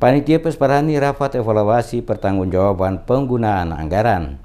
Panitia Pesparani rapat evaluasi pertanggungjawaban penggunaan anggaran.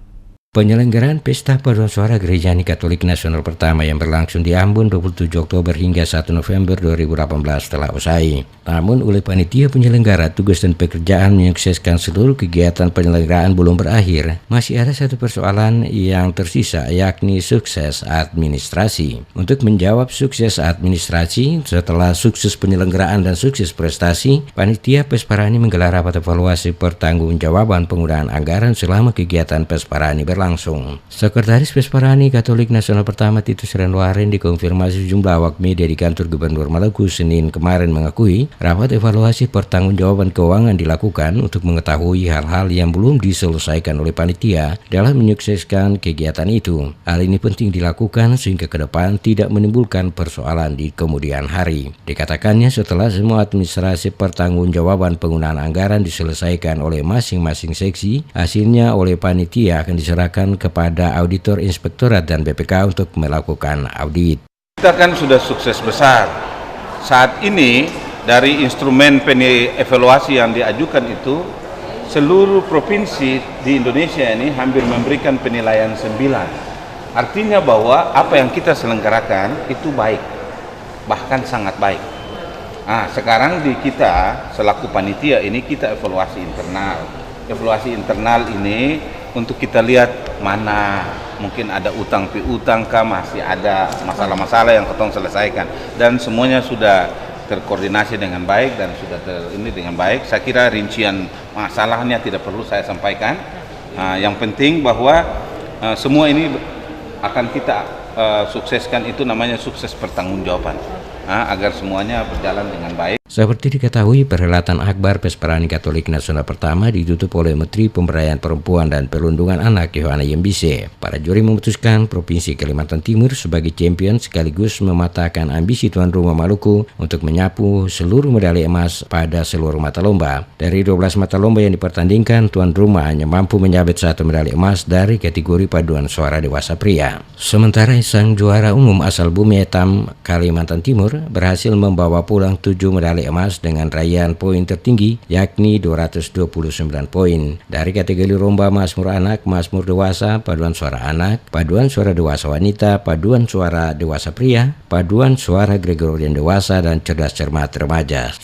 Penyelenggaraan Pesta Paduan Suara Gereja Katolik Nasional pertama yang berlangsung di Ambon 27 Oktober hingga 1 November 2018 telah usai. Namun oleh panitia penyelenggara, tugas dan pekerjaan menyukseskan seluruh kegiatan penyelenggaraan belum berakhir. Masih ada satu persoalan yang tersisa, yakni sukses administrasi. Untuk menjawab sukses administrasi setelah sukses penyelenggaraan dan sukses prestasi, panitia Pesparani menggelar rapat evaluasi pertanggungjawaban penggunaan anggaran selama kegiatan Pesparani berlangsung. Sekretaris Pesparani Katolik Nasional pertama Titus Renwaren dikonfirmasi sejumlah awak media di kantor Gubernur Maluku Senin kemarin mengakui rapat evaluasi pertanggungjawaban keuangan dilakukan untuk mengetahui hal-hal yang belum diselesaikan oleh panitia dalam menyukseskan kegiatan itu. Hal ini penting dilakukan sehingga ke depan tidak menimbulkan persoalan di kemudian hari. Dikatakannya setelah semua administrasi pertanggungjawaban penggunaan anggaran diselesaikan oleh masing-masing seksi, hasilnya oleh panitia akan diserahkan kepada auditor inspektorat dan BPK untuk melakukan audit. Kita kan sudah sukses besar. Saat ini dari instrumen evaluasi yang diajukan itu, seluruh provinsi di Indonesia ini hampir memberikan penilaian 9. Artinya bahwa apa yang kita selenggarakan itu baik, bahkan sangat baik. Nah, sekarang di kita selaku panitia ini kita evaluasi internal. Evaluasi internal ini untuk kita lihat mana mungkin ada utang piutang kah, masih ada masalah-masalah yang ketong selesaikan, dan semuanya sudah terkoordinasi dengan baik dan sudah ini dengan baik. Saya kira rincian masalahnya tidak perlu saya sampaikan. Yang penting bahwa semua ini akan kita sukseskan, itu namanya sukses pertanggungjawaban, agar semuanya berjalan dengan baik. Seperti diketahui, perhelatan akbar Pesparani Katolik Nasional pertama ditutup oleh Menteri Pemberdayaan Perempuan dan Perlindungan Anak Yohana Yembise. Para juri memutuskan Provinsi Kalimantan Timur sebagai champion sekaligus mematahkan ambisi tuan rumah Maluku untuk menyapu seluruh medali emas pada seluruh mata lomba. Dari 12 mata lomba yang dipertandingkan, tuan rumah hanya mampu menyabet 1 medali emas dari kategori paduan suara dewasa pria. Sementara sang juara umum asal Bumi Hitam Kalimantan Timur berhasil membawa pulang 7 medali emas dengan raihan poin tertinggi yakni 229 poin dari kategori lomba Mazmur Anak, Mazmur Dewasa, Paduan Suara Anak, Paduan Suara Dewasa Wanita, Paduan Suara Dewasa Pria, Paduan Suara Gregorian Dewasa, dan Cerdas Cermat Remaja.